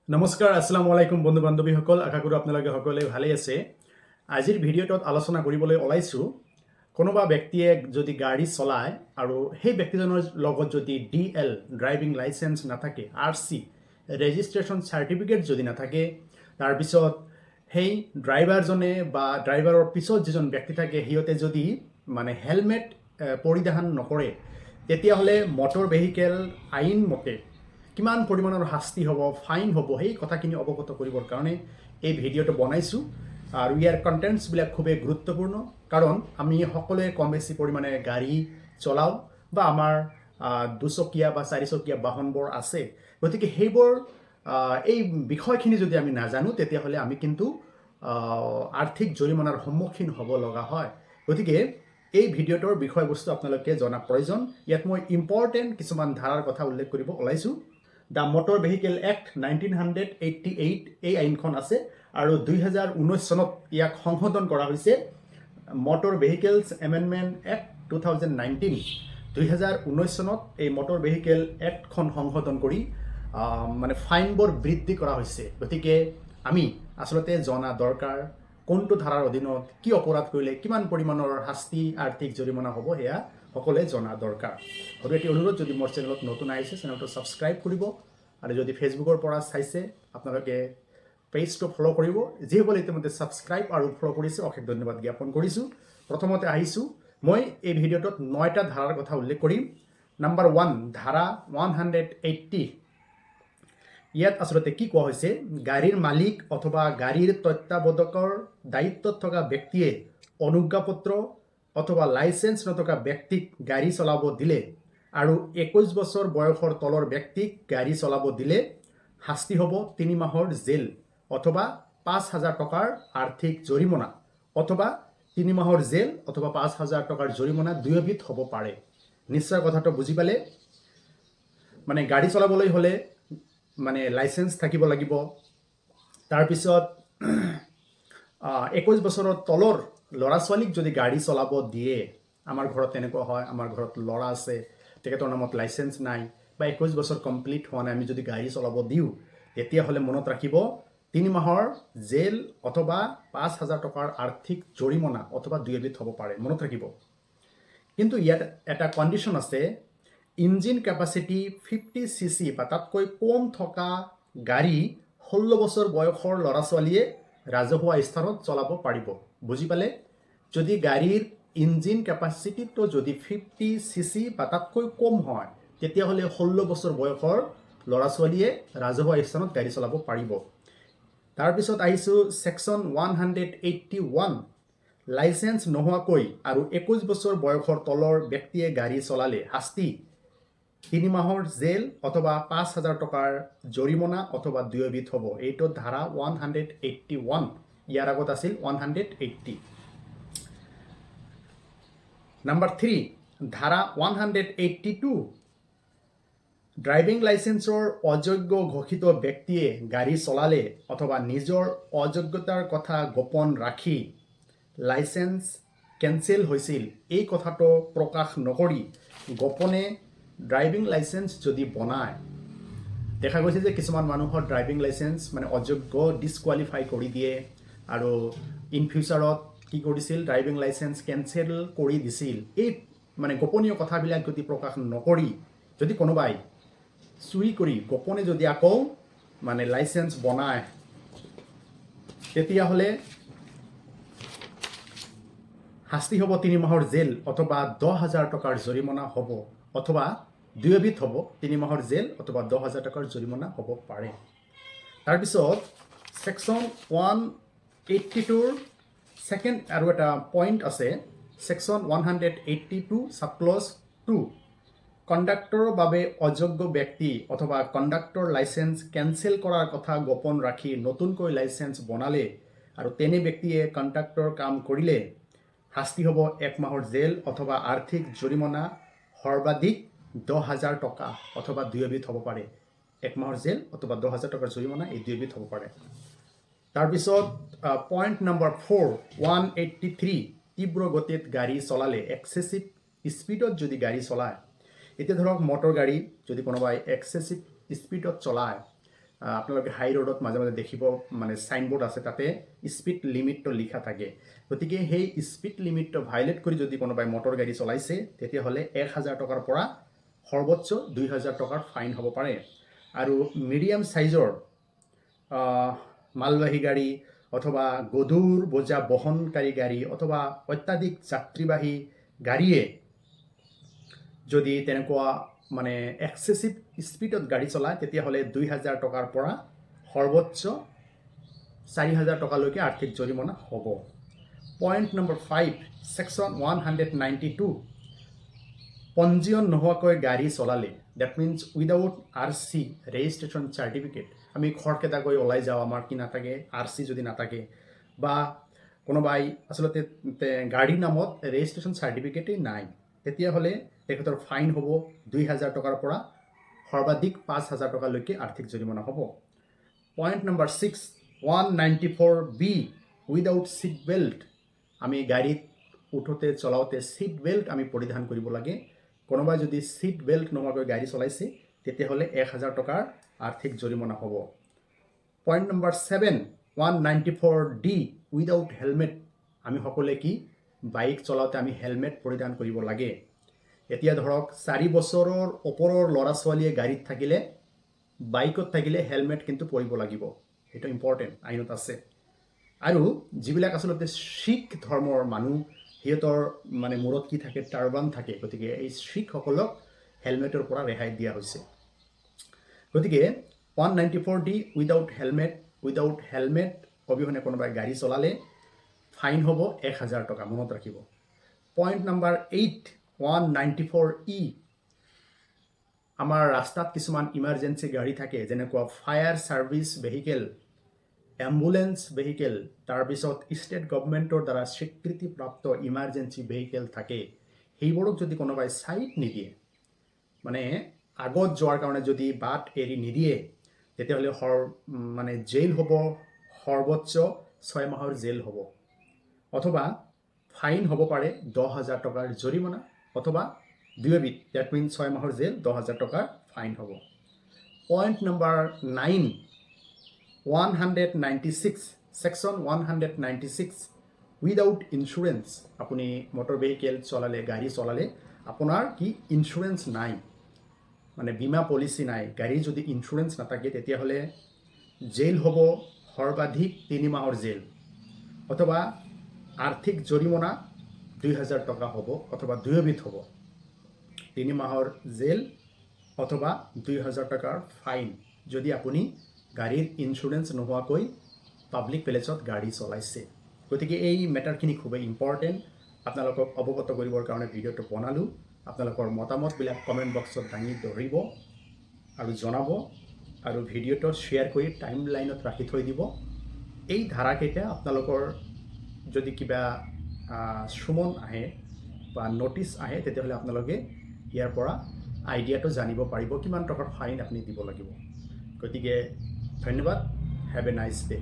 নমস্কাৰ, আসসালামু আলাইকুম বন্ধু বান্ধৱীসকল। আশা কৰোঁ আপোনালোকে সকলোৱে ভালেই আছে। আজিৰ ভিডিঅ'টোত আলোচনা কৰিবলৈ ওলাইছোঁ, কোনোবা ব্যক্তিয়ে যদি গাড়ী চলায় আৰু সেই ব্যক্তিজনৰ লগত যদি DL ড্ৰাইভিং লাইচেন্স নাথাকে, RC ৰেজিষ্ট্ৰেশ্যন চাৰ্টিফিকেট যদি নাথাকে, তাৰপিছত সেই ড্ৰাইভাৰজনে বা ড্ৰাইভাৰৰ পিছত যিজন ব্যক্তি থাকে সিহঁতে যদি হেলমেট পৰিধান নকৰে, তেতিয়াহ'লে মটৰ ভেহিকেল আইন মতে কিমান পৰিমাণৰ শাস্তি হ'ব, ফাইন হ'ব, সেই কথাখিনি অৱগত কৰিবৰ কাৰণে এই ভিডিঅ'টো বনাইছোঁ। আৰু ইয়াৰ কণ্টেণ্টছবিলাক খুবেই গুৰুত্বপূৰ্ণ, কাৰণ আমি সকলোৱে কম বেছি পৰিমাণে গাড়ী চলাওঁ বা আমাৰ দুচকীয়া বা চাৰিচকীয়া বাহনবোৰ আছে। গতিকে সেইবোৰ এই বিষয়খিনি যদি আমি নাজানো, তেতিয়াহ'লে আমি কিন্তু আৰ্থিক জৰিমনাৰ সন্মুখীন হ'ব লগা হয়। গতিকে এই ভিডিঅ'টোৰ বিষয়বস্তু আপোনালোকে জনা প্ৰয়োজন। ইয়াত মই ইম্পৰ্টেণ্ট কিছুমান ধাৰাৰ কথা উল্লেখ কৰিব ওলাইছোঁ। দ্য মটৰ ভেহিকেল এক্ট 1988 এই আইনখন আছে আৰু 2019 চনত ইয়াক সংশোধন কৰা হৈছে। মটৰ ভেহিকেলছ এমেণ্ডমেণ্ট এক্ট 2019 2019 চনত এই মটৰ ভেহিকেল এক্টখন সংশোধন কৰি ফাইনবোৰ বৃদ্ধি কৰা হৈছে। গতিকে আমি আচলতে জনা দৰকাৰ, কোনটো ধাৰাৰ অধীনত কি অপৰাধ কৰিলে কিমান পৰিমাণৰ শাস্তি, আৰ্থিক জৰিমনা হ'ব, সেয়া সকলোৱে জনা দৰকাৰ। আৰু এটি অনুৰোধ, যদি মোৰ চেনেলত নতুন আহিছে চেনেলটো ছাবস্ক্ৰাইব কৰিব, আৰু যদি ফেচবুকৰ পৰা চাইছে আপোনালোকে পেজটো ফ'ল' কৰিব। যিসকলে ইতিমধ্যে ছাবস্ক্ৰাইব আৰু ফ'ল' কৰিছে অশেষ ধন্যবাদ জ্ঞাপন কৰিছোঁ। প্ৰথমতে আহিছোঁ, মই এই ভিডিঅ'টোত 9টা ধাৰাৰ কথা উল্লেখ কৰিম। নাম্বাৰ 1, ধাৰা 180। ইয়াত আচলতে কি কোৱা হৈছে, গাড়ীৰ মালিক অথবা গাড়ীৰ তত্ত্বাৱধায়কৰ দায়িত্বত থকা ব্যক্তিয়ে অনুজ্ঞাপত্ৰ অথবা লাইচেন্স নথকা ব্যক্তিক গাড়ী চলাব দিলে আৰু 21 বছৰ বয়সৰ তলৰ ব্যক্তিক গাড়ী চলাব দিলে শাস্তি হ'ব 3 মাহৰ জেল অথবা 5,000 টকাৰ আৰ্থিক জৰিমনা, অথবা 3 মাহৰ জেল অথবা 5,000 টকাৰ জৰিমনা, দুয়োবিধ হ'ব পাৰে। নিশ্চয় কথাটো বুজি পালে। গাড়ী চলাবলৈ হ'লে লাইচেন্স থাকিব লাগিব। তাৰপিছত 21 বছৰৰ তলৰ ল'ৰা ছোৱালীক যদি গাড়ী চলাব দিয়ে, আমাৰ ঘৰত তেনেকুৱা হয়, আমাৰ ঘৰত ল'ৰা আছে, তেখেতৰ নামত লাইচেন্স নাই বা 21 বছৰ কমপ্লিট হোৱা নাই, আমি যদি গাড়ী চলাব দিওঁ, তেতিয়াহ'লে মনত ৰাখিব 3 মাহৰ জেল অথবা 5,000 টকাৰ আৰ্থিক জৰিমনা অথবা দুয়োবিধ হ'ব পাৰে, মনত ৰাখিব। কিন্তু ইয়াত এটা কণ্ডিশ্যন আছে, ইঞ্জিন কেপাচিটি 50 cc বা তাতকৈ কম থকা গাড়ী 16 বছৰ বয়সৰ ল'ৰা ছোৱালীয়ে ৰাজহুৱা স্থানত চলাব পাৰিব। বুজি পালে? যদি গাড়ীৰ ইঞ্জিন কেপাচিটিটো যদি 50 cc বা তাতকৈ কম হয়, তেতিয়াহ'লে 16 বছৰ বয়সৰ ল'ৰা ছোৱালীয়ে ৰাজহুৱা স্থানত গাড়ী চলাব পাৰিব। তাৰপিছত আহিছোঁ ছেকশ্যন 181, লাইচেন্স নোহোৱাকৈ আৰু 21 বছৰ বয়সৰ তলৰ ব্যক্তিয়ে গাড়ী চলালে শাস্তি 3 মাহৰ জেল অথবা 5,000 টকাৰ জৰিমনা অথবা দুয়োবিধ হ'ব। এইটো ধাৰা 181, ইয়াৰ আগত আছিল 180। নাম্বাৰ 3, ধাৰা 182, ড্ৰাইভিং লাইচেন্সৰ অযোগ্য ঘোষিত ব্যক্তিয়ে গাড়ী চলালে অথবা নিজৰ অযোগ্যতাৰ কথা গোপন ৰাখি লাইচেন্স কেঞ্চেল হৈছিল, এই কথাটো প্ৰকাশ নকৰি গোপনে ড্ৰাইভিং লাইচেন্স যদি বনায়, দেখা গৈছে যে কিছুমান মানুহৰ ড্ৰাইভিং লাইচেন্স অযোগ্য, ডিছকুৱালিফাই কৰি দিয়ে আৰু ইন ফিউচাৰত কি কৰিছিল, ড্ৰাইভিং লাইচেন্স কেঞ্চেল কৰি দিছিল। এই গোপনীয় কথাবিলাক যদি প্ৰকাশ নকৰি যদি কোনোবাই চুৰি কৰি গোপনে যদি আকৌ লাইচেন্স বনায়, তেতিয়াহ'লে শাস্তি হ'ব 3 মাহৰ জেল অথবা 10,000 টকাৰ জৰিমনা হ'ব, অথবা দুয়োবিধ হ'ব, 3 মাহৰ জেল অথবা 10,000 টকাৰ জৰিমনা হ'ব পাৰে। তাৰপিছত ছেকশ্যন 182ৰ ছেকেণ্ড আৰু এটা পইণ্ট আছে, ছেকশ্যন 182 ছাবক্লজ 2, কণ্ডাক্টৰৰ বাবে অযোগ্য ব্যক্তি অথবা কণ্ডাক্টৰ লাইচেন্স কেঞ্চেল কৰাৰ কথা গোপন ৰাখি নতুনকৈ লাইচেন্স বনালে আৰু তেনে ব্যক্তিয়ে কণ্ডাক্টৰ কাম কৰিলে শাস্তি হ'ব 1 মাহৰ জেল অথবা আৰ্থিক জৰিমনা সৰ্বাধিক 10,000 টকা অথবা দুয়োবিধ হ'ব পাৰে। 1 মাহৰ জেল অথবা 10,000 টকাৰ জৰিমনা, এই দুয়োবিধ হ'ব পাৰে। তাৰপিছত পইণ্ট নম্বৰ 4, 183, তীব্ৰ গতিত গাড়ী চলালে, এক্সেছিভ স্পীডত যদি গাড়ী চলায়, এতিয়া ধৰক মটৰ গাড়ী যদি কোনোবাই এক্সেছিভ স্পীডত চলায়, আপোনালোকে হাই ৰোডত মাজে মাজে দেখিব মানে ছাইনবোৰ্ড আছে তাতে স্পীড লিমিটটো লিখা থাকে গতিকে সেই স্পীড লিমিটটো ভাইলেট কৰি যদি কোনোবাই মটৰ গাড়ী চলাইছে তেতিয়াহ'লে 1000 টকাৰ পৰা সৰ্বোচ্চ 2000 টকাৰ ফাইন হ'ব পাৰে আৰু মিডিয়াম সাইজৰ মালবাহী গাড়ী অথবা গধুৰ বোজা বহনকাৰী গাড়ী অথবা অত্যাধিক যাত্ৰীবাহী গাড়ীয়ে যদি তেনেকুৱা মানে এক্সেসিভ স্পীডত গাড়ী চলায় তেতিয়াহ'লে 2000 টকাৰ পৰা সৰ্বোচ্চ 4000 টকালৈকে আৰ্থিক জৰিমনা হ'ব পইণ্ট নম্বৰ 5 সেকশ্যন 192 পঞ্জীয়ন নোহোৱাকৈ গাড়ী চলালে that means without RC registration certificate আমি খৰকেইটাকৈ ওলাই যাওঁ আমাৰ কি নাথাকে RC যদি নাথাকে বা কোনোবাই আচলতে গাড়ীৰ নামত ৰেজিষ্ট্ৰেশ্যন চাৰ্টিফিকেটেই নাই তেতিয়াহ'লে তেখেতৰ ফাইন হ'ব 2000 টকাৰ পৰা সৰ্বাধিক 5000 টকালৈকে আৰ্থিক জৰিমনা হ'ব point number 6 194B without seat belt আমি গাড়ীত উঠোতে চলাওতে সিট বেল্ট আমি পৰিধান কৰিব লাগে কোনোবাই যদি সিট বেল্ট নোহোৱাকৈ গাড়ী চলাইছে তেতিয়াহ'লে 1000 টকাৰ আৰ্থিক জৰিমনা হ'ব point number 7 194D without helmet আমি সকলোৱে কি বাইক চলাওতে আমি হেলমেট পৰিধান কৰিব লাগে এতিয়া ধৰক 4 বছৰৰ ওপৰৰ ল'ৰা ছোৱালীয়ে গাড়ীত থাকিলে বাইকত থাকিলে হেলমেট কিন্তু পৰিব লাগিব এটা ইম্পৰ্টেণ্ট আইনত আছে আৰু যিবিলাক আচলতে শিখ ধৰ্মৰ মানুহ সিহঁতৰ মানে মূৰত কি থাকে টাৰ্বান থাকে গতিকে এই শিখসকলক হেলমেটৰ পৰা ৰেহাই দিয়া হৈছে গতিকে 194D উইদাউট হেলমেট অবিহনে কোনোবাই গাড়ী চলালে ফাইন হ'ব 1000 টকা মনত ৰাখিব পইণ্ট নম্বৰ 8 194E আমাৰ ৰাস্তাত কিছুমান ইমাৰ্জেঞ্চি গাড়ী থাকে যেনেকুৱা fire service vehicle ambulance vehicle তাৰপিছত ষ্টেট গভৰ্ণমেণ্টৰ দ্বাৰা স্বীকৃতিপ্ৰাপ্ত ইমাৰ্জেঞ্চি ভেহিকেল থাকে সেইবোৰক যদি কোনোবাই সাইড নিদিয়ে মানে আগত যোৱাৰ কাৰণে যদি বাট এৰি নিদিয়ে তেতিয়াহ'লে মানে জেল হ'ব সৰ্বোচ্চ 6 মাহৰ জেল হ'ব অথবা ফাইন হ'ব পাৰে 10000 টকাৰ জৰিমনা অথবা দুয়োবিধ দ্যাট মিন্স 6 মাহৰ জেল 10000 টকাৰ ফাইন হ'ব পইণ্ট নম্বৰ 9 196 সেকশ্যন 196 উইদাউট ইন্স্যুৰেন্স আপুনি মটৰ ভেহিকেল চলালে গাড়ী চলালে আপোনাৰ কি ইন্স্যুৰেন্স নাই মানে বীমা পলিচি নাই গাড়ী যদি ইন্স্যুৰেন্স নাথাকে তেতিয়াহ'লে জেল হ'ব সৰ্বাধিক 3 মাহৰ জেল অথবা আৰ্থিক জৰিমনা 2000 টকা হ'ব অথবা দুয়োবিধ হ'ব 3 মাহৰ জেল অথবা 2000 টকাৰ ফাইন যদি আপুনি গাড়ীৰ ইন্স্যুৰেন্স নোহোৱাকৈ পাব্লিক প্লেচত গাড়ী চলাইছে গতিকে এই মেটাৰখিনি খুবেই ইম্পৰ্টেণ্ট আপোনালোকক অৱগত কৰিবৰ কাৰণে ভিডিঅ'টো বনালোঁ আপোনালোকৰ মতামতবিলাক কমেণ্ট বক্সত দাঙি ধৰিব আৰু জনাব আৰু ভিডিঅ'টো শ্বেয়াৰ কৰি টাইম লাইনত ৰাখি থৈ দিব এই ধাৰাকেইটা আপোনালোকৰ যদি কিবা সুমন আহে বা নোটিছ আহে তেতিয়াহ'লে আপোনালোকে ইয়াৰ পৰা আইডিয়াটো জানিব পাৰিব কিমান টকাৰ ফাইন আপুনি দিব লাগিব গতিকে ধন্যবাদ হেভ এ নাইস ডে